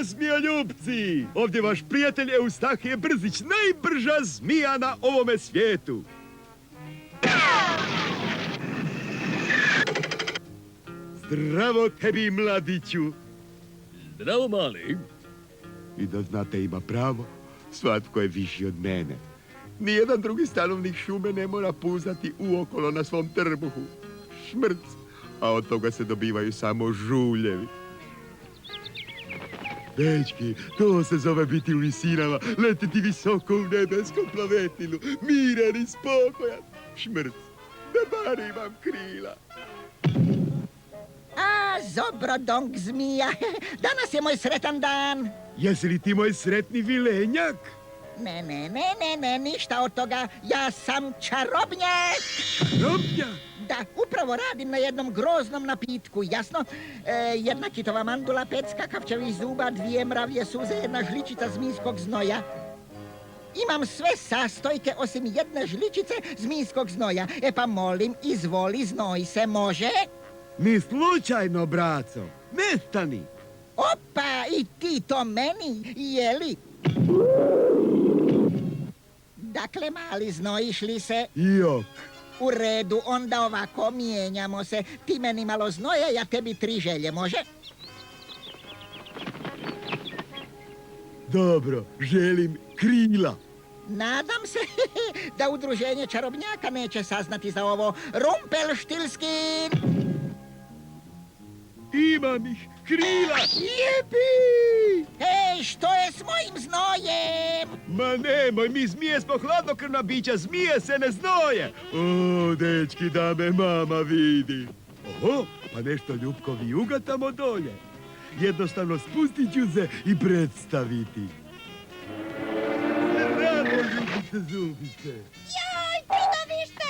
smijoljupci! Ovdje vaš prijatelj Eustahije Brzić, najbrža zmija na ovome svijetu. Zdravo tebi, mladiću. Zdravo, mali. I da znate, ima pravo, svatko je viši od mene. Nijedan drugi stanovnik šume ne mora puzati uokolo na svom trbuhu. Šmrc, a od toga se dobivaju samo žuljevi. Dečki, to se zove biti u visinama, letiti visoko u nebeskom plavetilu, miran i spokojan. Šmrc, da bar imam krila. A, Zobrodong zmija, danas je moj sretan dan. Jesi li ti moj sretni vilenjak? Ne, ništa od toga. Ja sam čarobnjak. Čarobnjak? Da, upravo radim na jednom groznom napitku, jasno? Jedna kitova mandula, 5 skakavčevih zuba, 2 mravlje suze, 1 žličica zmijskog znoja. Imam sve sastojke osim jedne žličice zmijskog znoja. E pa molim, izvoli, znoj se, može? Ni slučajno, braco. Nestani. Opa, i ti to meni, jeli? Dakle, mali, znojiš li se? Jok. U redu, onda ovako, mijenjamo se. Ti meni malo znoja, ja tebi 3 želje, može? Dobro, želim krila. Nadam se da udruženje čarobnjaka neće saznati za ovo. Rumpelstiltskin! Imam ih, krila! Jepi! Hej, što je s mojim znojem? Ma nemoj, mi zmije smo hladnokrvna bića, zmije se ne znoje! O, dečki, da me mama vidi! Oho, pa nešto ljubko vijuga tamo dolje. Jednostavno spustit ću se i predstaviti. Zdravo, ljubice zubice! Joj, pridovište!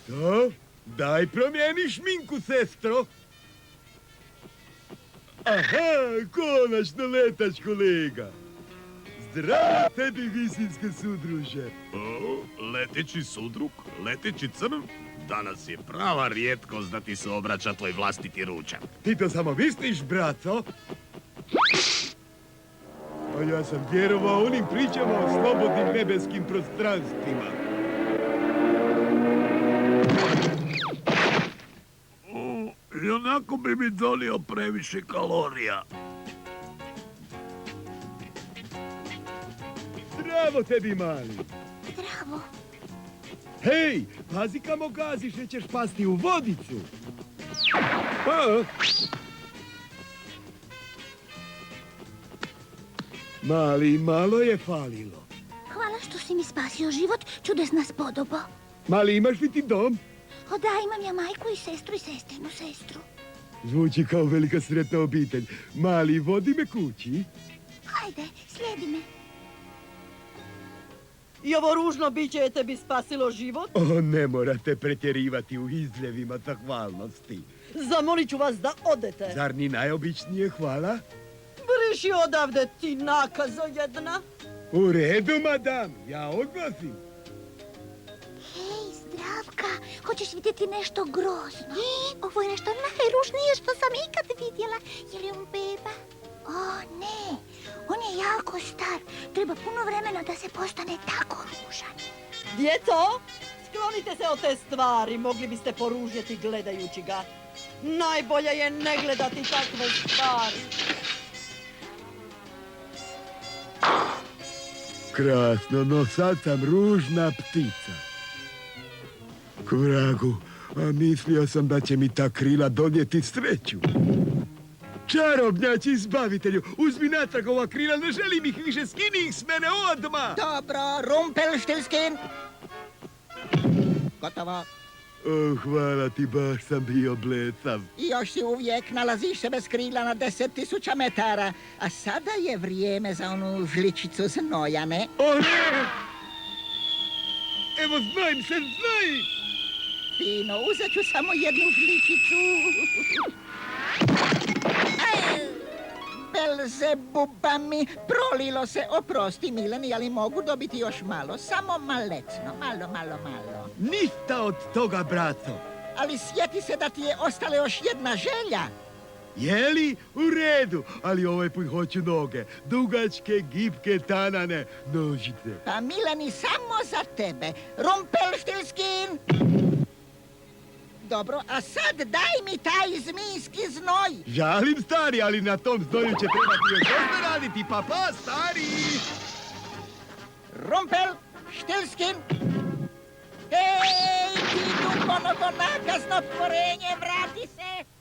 To? Daj promijeni šminku, sestro! Aha, konačno letaš, kolega. Zdravo tebi, visinske sudruže. O, leteći sudrug, leteći crn. Danas je prava rijetkost da ti se obraća tvoj vlastiti ručak. Ti to samo misliš, braco? A ja sam vjerovao onim pričama o slobodnim nebeskim prostranstvima. I onako bi mi donio previše kalorija. Zdravo tebi, mali. Zdravo. Hej, pazi kamo gaziš, jer ćeš pasti u vodicu. A? Mali, malo je falilo. Hvala što si mi spasio život, čudesna spodobo. Mali, imaš li ti dom? O da, imam ja majku i sestru i sestrinu sestru. Zvuči kao velika sretna obitelj. Mali, vodi me kući. Hajde, slijedi me. I ovo ružno biće je tebi spasilo život? O, ne morate pretjerivati u izljevima zahvalnosti. Zamolit ću vas da odete. Zar ni najobičnije hvala? Briši odavde, ti nakazo jedna. U redu, madam, ja odnosim. Hej, Zdravka, hoćeš vidjeti nešto grozno? Ovo je nešto najružnije što sam ikad vidjela. Je li on beba? O, ne, on je jako star. Treba puno vremena da se postane tako ružan. Djeco, sklonite se od te stvari, mogli biste poružjeti gledajući ga. Najbolje je ne gledati takve stvari. Krasno, no sad sam ružna ptica. K vragu, a mislio sam da će mi ta krila donijeti sreću. Čarobnjači izbavitelju, uzmi natrag ova krila, ne želim ih više, skini ih s mene odmah! Dobro, Rumpelstiltskin. Gotovo. O, hvala ti, baš sam bio blecav. I još si uvijek nalaziš se bez krila na 10.000 metara. A sada je vrijeme za onu žličicu znoja, ne? O, ne! Evo, znojim se, znojim! Fino, uzet ću samo jednu žličicu. Belzebuba mi, prolilo se, oprosti Mileni, ali mogu dobiti još malo, samo malecno, malo. Ništa od toga, braco. Ali sjeti se da ti je ostala još jedna želja. Je li? U redu, ali ovaj put hoću noge. Dugačke, gibke, tanane, nožice. Pa Milani, samo za tebe. Rumpelstiltskin! Dobro, a sad daj mi taj zmijski znoj. Žalim, stari, ali na tom znoju će trebati još dosta raditi. Pa, stari! Rumpelstiltskin! Hej, ti dugonogo nakazno tvorenje, vrati se!